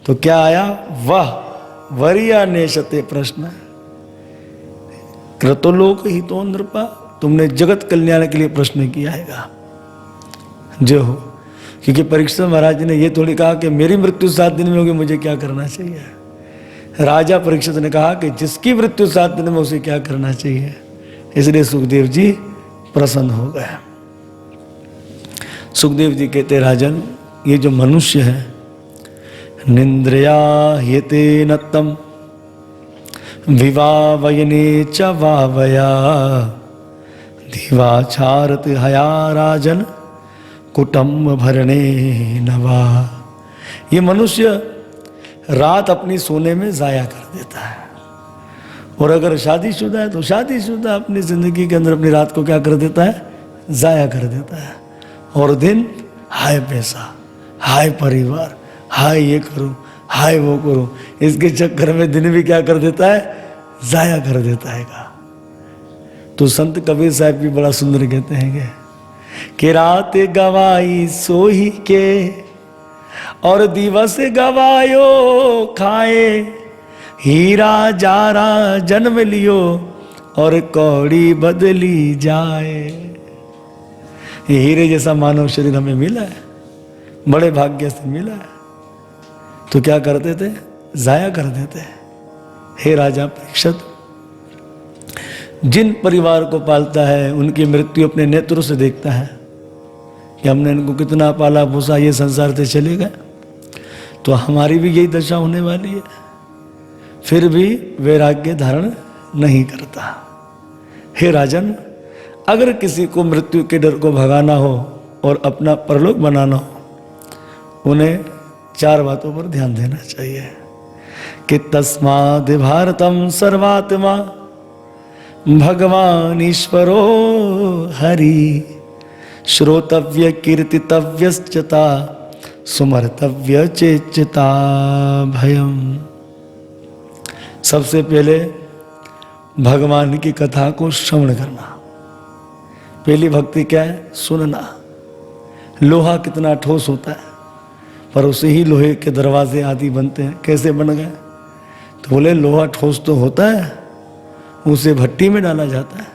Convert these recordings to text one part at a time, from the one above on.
तो क्या आया, वह वरिया नेशते प्रश्न क्रतुलोक हितो नृपा, तुमने जगत कल्याण के लिए प्रश्न किया है जो हो। क्योंकि परीक्षित महाराज ने ये थोड़ी कहा कि मेरी मृत्यु 7 दिन में होगी, मुझे क्या करना चाहिए। राजा परीक्षित ने कहा कि जिसकी मृत्यु 7 दिन में उसे क्या करना चाहिए। इसलिए सुखदेव जी प्रसन्न हो गए। सुखदेव जी कहते राजन, ये जो मनुष्य है निंद्रिया हेते नत्तम विवावयने च वावया दिवाचारत हया राजन कुटुंब भरणे नवा। ये मनुष्य रात अपनी सोने में जाया कर देता है, और अगर शादीशुदा है तो शादीशुदा अपनी जिंदगी के अंदर अपनी रात को क्या कर देता है, जाया कर देता है। और दिन हाय पैसा, हाय परिवार, हाय ये करूं, हाय वो करूं, इसके चक्कर में दिन भी क्या कर देता है, जाया कर देता है का। तो संत कबीर साहब भी बड़ा सुंदर कहते हैं कि रात गवाई सोही के और दिवस गवायो खाए, हीरा जारा जन्म लियो और कौड़ी बदली जाए। ये हीरे जैसा मानव शरीर हमें मिला है, बड़े भाग्य से मिला है, तो क्या करते थे, जाया कर देते। हे राजा परीक्षित, जिन परिवार को पालता है उनकी मृत्यु अपने नेत्रों से देखता है कि हमने इनको कितना पाला पोसा, ये संसार से चले गए, तो हमारी भी यही दशा होने वाली है। फिर भी वैराग्य धारण नहीं करता। हे राजन, अगर किसी को मृत्यु के डर को भगाना हो और अपना परलोक बनाना हो, उन्हें 4 बातों पर ध्यान देना चाहिए कि तस्माद् भारतम सर्वात्मा भगवान ईश्वरो हरि श्रोतव्य कीर्तितव्यश्चता सुमर्तव्य चेच्चिता भयम। सबसे पहले भगवान की कथा को श्रवण करना। पहली भक्ति क्या है, सुनना। लोहा कितना ठोस होता है, पर उसे ही लोहे के दरवाजे आदि बनते हैं। कैसे बन गए, तो बोले लोहा ठोस तो होता है, उसे भट्टी में डाला जाता है,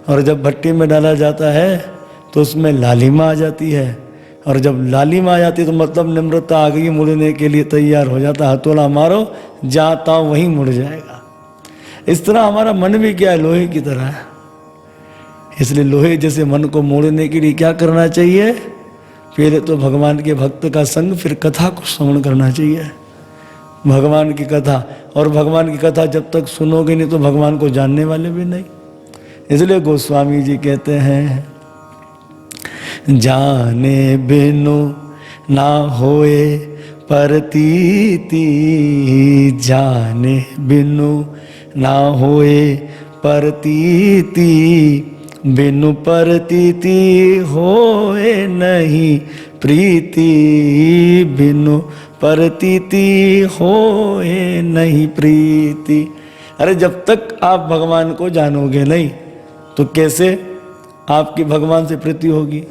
और जब भट्टी में डाला जाता है तो उसमें लालिमा आ जाती है, और जब लालिमा आ जाती है तो मतलब निम्रता आ गई, मुड़ने के लिए तैयार हो जाता। हथौड़ा मारो, जाता वहीं मुड़ जाएगा। इस तरह हमारा मन भी क्या है, लोहे की तरह है। इसलिए लोहे जैसे मन को मोड़ने के लिए क्या करना चाहिए, पहले तो भगवान के भक्त का संग, फिर कथा को श्रवण करना चाहिए, भगवान की कथा। और भगवान की कथा जब तक सुनोगे नहीं तो भगवान को जानने वाले भी नहीं। इसलिए गोस्वामी जी कहते हैं, जाने बिनु ना होए परतीति, जाने बिनु ना होए परतीति, बिनु परतीति होए नहीं प्रीति, बिनु परतीति होए नहीं प्रीति। अरे जब तक आप भगवान को जानोगे नहीं तो कैसे आपकी भगवान से प्रीति होगी।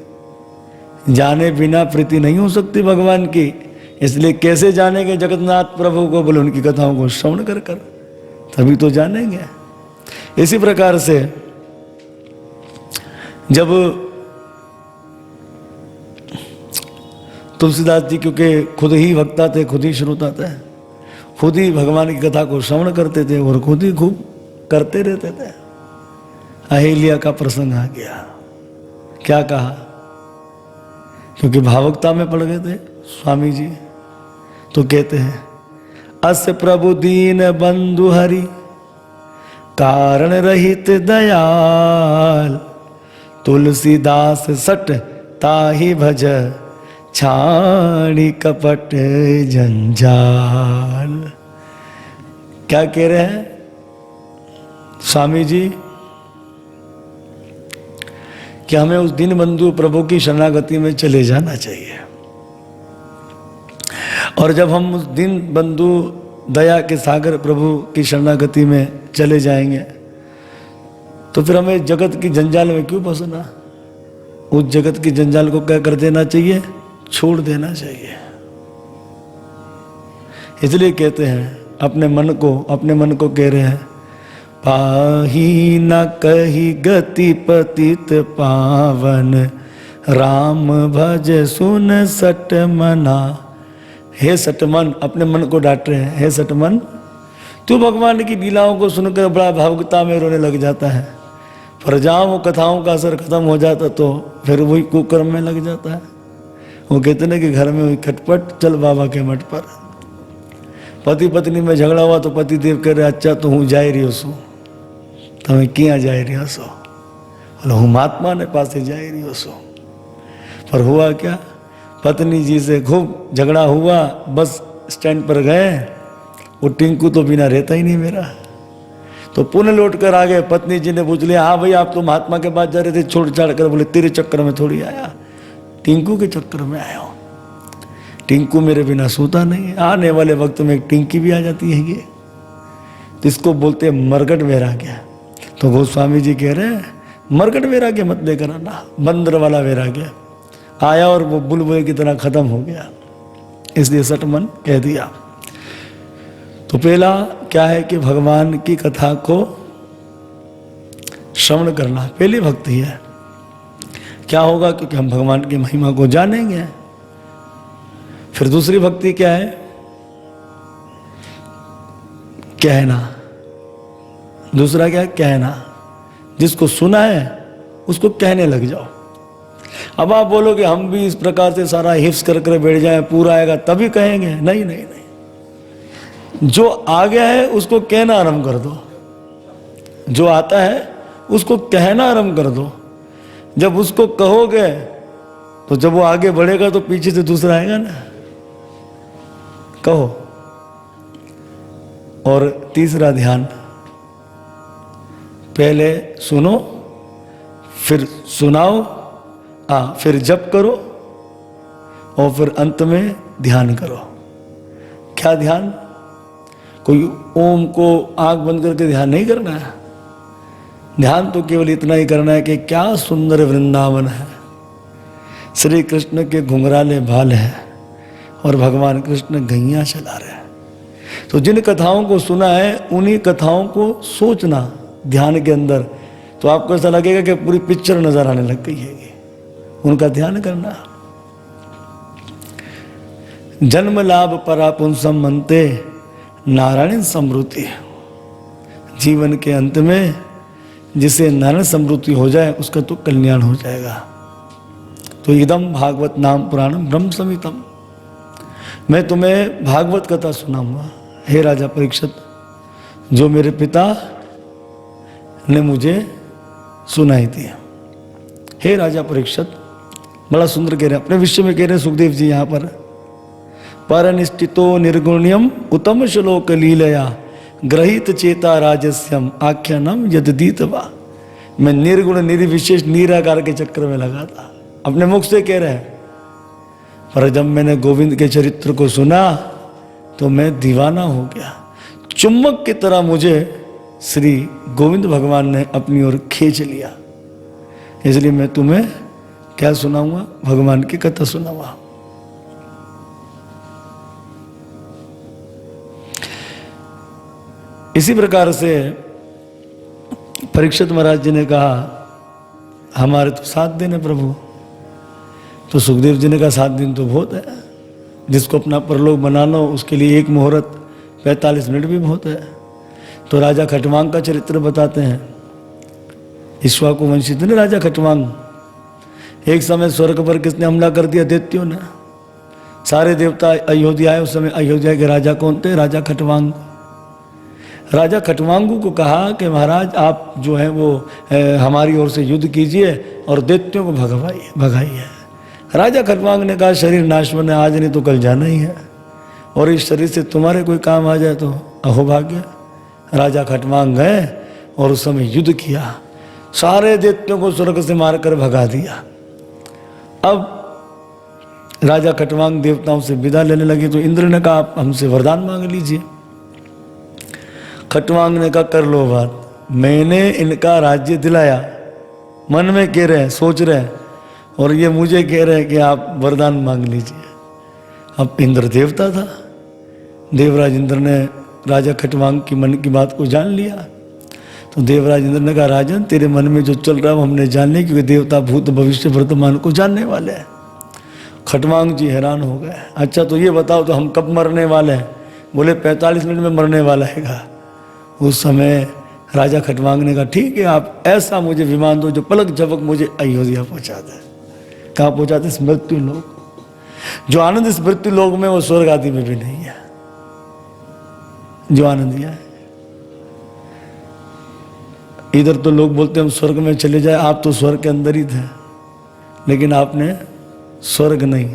जाने बिना प्रीति नहीं हो सकती भगवान की। इसलिए कैसे जानेंगे जगन्नाथ प्रभु को, बोले उनकी कथाओं को श्रवण कर कर, तभी तो जानेंगे। इसी प्रकार से जब तुलसीदास जी क्योंकि खुद ही वक्ता थे, खुद ही श्रोता थे, खुद ही भगवान की कथा को श्रवण करते थे और खुद ही खूब करते रहते थे। अहिल्या का प्रसंग आ गया। क्या कहा, क्योंकि भावुकता में पड़ गए थे स्वामी जी, तो कहते हैं, अस प्रभु दीन बंधु हरि कारण रहित दयाल, तुलसीदास सट ताहि भज छाणी कपट जंजाल। क्या कह रहे हैं स्वामी जी कि हमें उस दीन बंधु प्रभु की शरणागति में चले जाना चाहिए। और जब हम उस दीन बंधु दया के सागर प्रभु की शरणागति में चले जाएंगे तो फिर हमें जगत की जंजाल में क्यों फंसना। उस जगत की जंजाल को क्या कर देना चाहिए, छोड़ देना चाहिए। इसलिए कहते हैं अपने मन को कह रहे हैं, पाही न कही गति पतित पावन, राम भज सुन सट मना। हे सटमन, अपने मन को डांट रहे हैं, हे सटमन तू भगवान की लीलाओं को सुनकर बड़ा भावुकता में रोने लग जाता है, पर जहाँ वो कथाओं का असर खत्म हो जाता तो फिर वही कुकर्म में लग जाता है। वो कहते ना कि घर में हुई खटपट, चल बाबा के मठ पर। पति पत्नी में झगड़ा हुआ तो पति देव कह रहे, अच्छा तो हूँ जाए रही सो, तुम्हें क्या जाए रही सो, बोले हूँ महात्मा ने पास जाए रही सो। पर हुआ क्या, पत्नी जी से खूब झगड़ा हुआ, बस स्टैंड पर गए, वो टिंकू तो बिना रहता ही नहीं मेरा। तो पुनः लौट कर आ गए, पत्नी जी ने पूछ लिया, हाँ भाई आप तो महात्मा के पास जा रहे थे, छोड़ छाड़ कर। बोले तेरे चक्कर में थोड़ी आया, टिंकू के चक्कर में आया हूँ। टिंकू मेरे बिना सोता नहीं है। आने वाले वक्त में एक टिंकी भी आ जाती है ये, जिसको बोलते हैं मरगट वैराग्य। तो गोस्वामी जी कह रहे हैं मरगट वैराग्य मत लेकर आना, बंदर वाला वैराग्य आया और वो बुलबुल की तरह खत्म हो गया, इसलिए सटमन कह दिया। तो पहला क्या है कि भगवान की कथा को श्रवण करना पहली भक्ति है। क्या होगा, क्योंकि हम भगवान की महिमा को जानेंगे। फिर दूसरी भक्ति क्या है, कहना। दूसरा क्या है, कहना। जिसको सुना है उसको कहने लग जाओ। अब आप बोलो कि हम भी इस प्रकार से सारा हिफ्स कर कर बैठ जाए, पूरा आएगा तभी कहेंगे, नहीं नहीं नहीं, जो आ गया है उसको कहना आरंभ कर दो, जो आता है उसको कहना आरंभ कर दो। जब उसको कहोगे तो जब वो आगे बढ़ेगा तो पीछे से दूसरा आएगा ना, कहो। और तीसरा ध्यान, पहले सुनो, फिर सुनाओ, फिर जप करो, और फिर अंत में ध्यान करो। क्या ध्यान, कोई ओम को आंख बंद करके ध्यान नहीं करना है। ध्यान तो केवल इतना ही करना है कि क्या सुंदर वृंदावन है, श्री कृष्ण के घुंघराले बाल हैं और भगवान कृष्ण गैया चला रहे हैं। तो जिन कथाओं को सुना है उन्हीं कथाओं को सोचना ध्यान के अंदर, तो आपको ऐसा लगेगा कि पूरी पिक्चर नजर आने लग गई है। उनका ध्यान करना। जन्म लाभ परापुंसम मनते नारायण समृद्धि। जीवन के अंत में जिसे नारायण समृद्धि हो जाए उसका तो कल्याण हो जाएगा। तो इदम भागवत नाम पुराणम ब्रह्म संहितम। मैं तुम्हें भागवत कथा सुनाऊंगा हे राजा परीक्षित, जो मेरे पिता ने मुझे सुनाई थी। हे राजा परीक्षित, बड़ा सुंदर कह रहे हैं, अपने विषय में कह रहे हैं सुखदेव जी यहाँ पर। परनिष्ठितो निर्गुण्यम उत्तम श्लोक लीलया ग्रहित चेता राजस्यम आख्यानम यदीतवा। मैं निर्गुण निर्विशेष निराकार के चक्कर में लगा था, अपने मुख से कह रहे हैं। पर जब मैंने गोविंद के चरित्र को सुना तो मैं दीवाना हो गया। चुम्बक की तरह मुझे श्री गोविंद भगवान ने अपनी ओर खींच लिया। इसलिए मैं तुम्हें क्या सुनाऊंगा, भगवान की कथा सुनाऊंगा। इसी प्रकार से परीक्षित महाराज जी ने कहा हमारे तो 7 दिन है प्रभु। तो सुखदेव जी ने कहा 7 दिन तो बहुत है, जिसको अपना परलोक बना लो उसके लिए 1 मुहूर्त 45 मिनट भी बहुत है। तो राजा खटवांग का चरित्र बताते हैं। इक्ष्वाकु वंशी थे ना राजा खटवांग। एक समय स्वर्ग पर किसने हमला कर दिया, दैत्यों ने। सारे देवता अयोध्या आए। उस समय अयोध्या के राजा कौन थे, राजा खटवांग। राजा खटवांगू को कहा कि महाराज आप जो है वो हमारी ओर से युद्ध कीजिए और दैत्यों को भगाइए। राजा खटवांग ने कहा शरीर नाशवन है, आज नहीं तो कल जाना ही है, और इस शरीर से तुम्हारे कोई काम आ जाए तो अहोभाग्य। राजा खटवांग गए और उस समय युद्ध किया, सारे दैत्यों को स्वर्ग से मारकर भगा दिया। अब राजा खटवांग देवताओं से विदा लेने लगे तो इंद्र ने कहा आप हमसे वरदान मांग लीजिए। खटवांग ने कहा कर लो बात, मैंने इनका राज्य दिलाया, मन में कह रहे हैं, सोच रहे हैं, और ये मुझे कह रहे हैं कि आप वरदान मांग लीजिए। अब इंद्र देवता था, देवराज इंद्र ने राजा खटवांग की मन की बात को जान लिया। तो देवराज इंद्र ने कहा, राजन तेरे मन में जो चल रहा है वो हमने जान लिया, क्योंकि देवता भूत भविष्य वर्तमान को जानने वाले हैं। खटवांग जी हैरान हो गए। अच्छा तो ये बताओ तो हम कब मरने वाले हैं? बोले 45 मिनट में मरने वाला हैगा। उस समय राजा खटवांग ने कहा, ठीक है आप ऐसा मुझे विमान दो जो पलक झपक मुझे अयोध्या पहुंचा दे। कहाँ पहुंचा दे? मृत्यु लोक। जो आनंद इस मृत्यु लोक में वो स्वर्ग आदि में भी नहीं है। जो आनंद यह है, इधर तो लोग बोलते हैं हम स्वर्ग में चले जाए, आप तो स्वर्ग के अंदर ही थे, लेकिन आपने स्वर्ग नहीं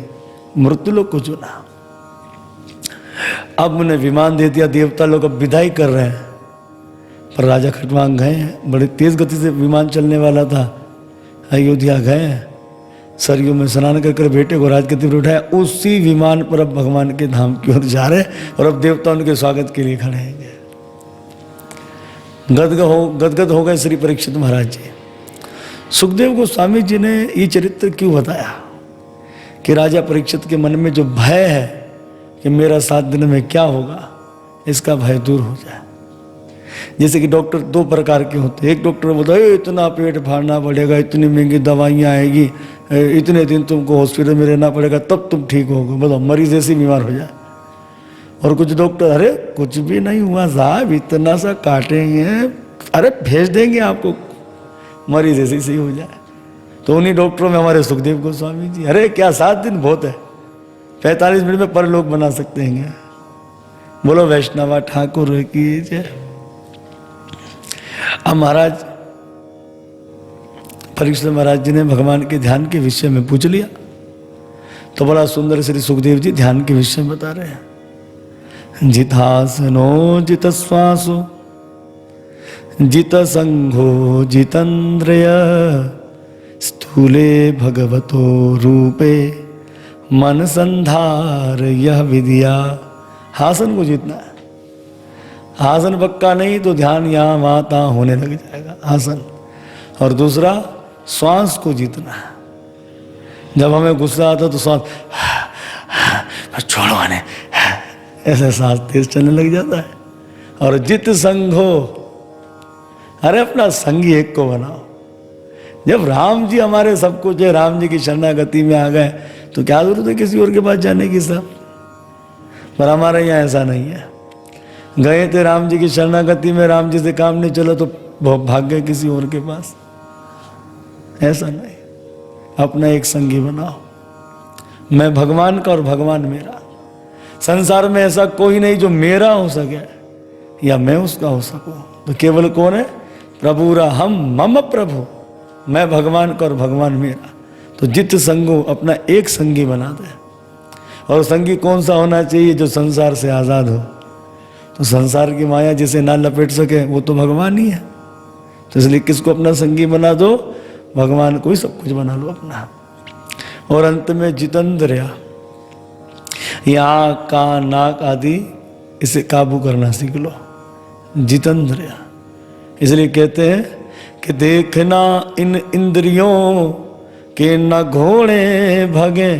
मृत्यु लोक को चुना। अब उन्हें विमान दे दिया, देवता लोग अब विदाई कर रहे हैं, पर राजा खटवांग गए हैं। बड़ी तेज गति से विमान चलने वाला था। अयोध्या गए, सरयू में स्नान कर कर बेटे को राजगद्दी पर उठाया। उसी विमान पर अब भगवान के धाम की ओर जा रहे और अब देवता उनके स्वागत के लिए खड़े हैं। गदगद हो गए श्री परीक्षित महाराज जी। सुखदेव गोस्वामी जी ने ये चरित्र क्यों बताया कि राजा परीक्षित के मन में जो भय है कि मेरा 7 दिन में क्या होगा, इसका भय दूर हो जाए। जैसे कि डॉक्टर 2 प्रकार के होते हैं। एक डॉक्टर बोलता है इतना पेट फाड़ना पड़ेगा, इतनी महंगी दवाइयाँ आएगी, इतने दिन तुमको हॉस्पिटल में रहना पड़ेगा, तब तुम ठीक होगे। बताओ, मरीज ऐसे बीमार हो जाए। और कुछ डॉक्टर, अरे कुछ भी नहीं हुआ साहब, इतना सा काटेंगे, अरे भेज देंगे आपको, मरीज ऐसे सही हो जाए। तो उन्हीं डॉक्टरों में हमारे सुखदेव गोस्वामी जी, अरे क्या 7 दिन बहुत है, 45 मिनट में परलोक बना सकते हैं। बोलो वैष्णवा ठाकुर की जय। अब महाराज परीक्षित महाराज जी ने भगवान के ध्यान के विषय में पूछ लिया, तो बड़ा सुंदर श्री सुखदेव जी ध्यान के विषय में बता रहे हैं। जितासनो जित श्वासो जित संघो जितेन्द्रिय स्थूले भगवतो रूपे मन संधार यह विद्या। हासन को जीतना है। आसन पक्का नहीं तो ध्यान यहाँ वहाँ तहाँ होने लग जाएगा आसन। और दूसरा श्वास को जीतना है। जब हमें गुस्सा आता तो श्वास छोड़ो आने, ऐसे सांस तेज चलने लग जाता है। और जित संघो, अरे अपना संगी एक को बनाओ। जब राम जी हमारे सब कुछ है, राम जी की शरणागति में आ गए तो क्या जरूरत है किसी और के पास जाने की साहब। पर हमारे यहाँ ऐसा नहीं है। गए थे राम जी की शरणागति में, राम जी से काम नहीं चला तो भाग गए किसी और के पास। ऐसा नहीं, अपना एक संगी बनाओ। मैं भगवान का और भगवान मेरा। संसार में ऐसा कोई नहीं जो मेरा हो सके या मैं उसका हो सकूं। तो केवल कौन है? प्रभुरा हम मम प्रभु। मैं भगवान का और भगवान मेरा। तो जित संगो, अपना एक संगी बना दे। और संगी कौन सा होना चाहिए? जो संसार से आजाद हो। तो संसार की माया जिसे ना लपेट सके वो तो भगवान ही है। तो इसलिए किसको अपना संगी बना दो? भगवान को ही सब कुछ बना लो अपना। और अंत में जितेंद्रिय, आँख कान नाक आदि इसे काबू करना सीख लो। जितेंद्रिय इसलिए कहते हैं कि देखना इन इंद्रियों के न घोड़े भगे,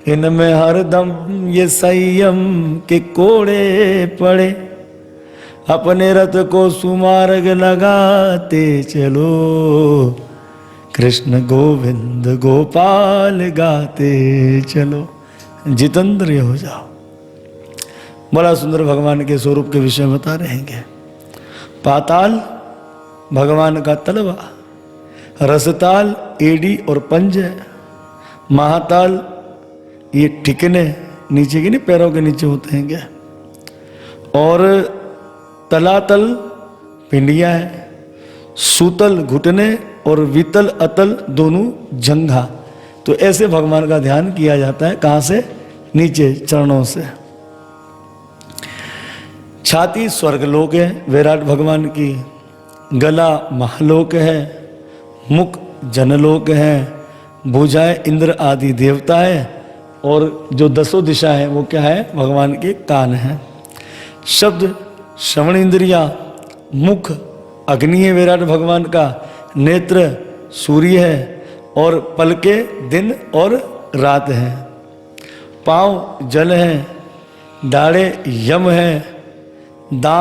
इनमें हरदम ये संयम के कोड़े पड़े। अपने रथ को सुमार्ग लगाते चलो, कृष्ण गोविंद गोपाल गाते चलो। जितेंद्रिय हो जाओ। बड़ा सुंदर भगवान के स्वरूप के विषय में बता रहेंगे। पाताल भगवान का तलवा, रसताल एड़ी और पंजे, महाताल ये ठिकने नीचे के नहीं पैरों के नीचे होते हैं क्या, और तलातल पिंडिया है, सूतल घुटने और वितल अतल दोनों जंघा। तो ऐसे भगवान का ध्यान किया जाता है। कहाँ से? नीचे चरणों से। छाती स्वर्गलोक है विराट भगवान की, गला महालोक है, मुख जनलोक है, भुजाएं इंद्र आदि देवता है, और जो 10 दिशा है वो क्या है? भगवान के कान हैं। शब्द श्रवण इंद्रिया, मुख अग्नि है विराट भगवान का, नेत्र सूर्य है, और पलके दिन और रात है, पांव जल है, दाढ़े यम है, दांत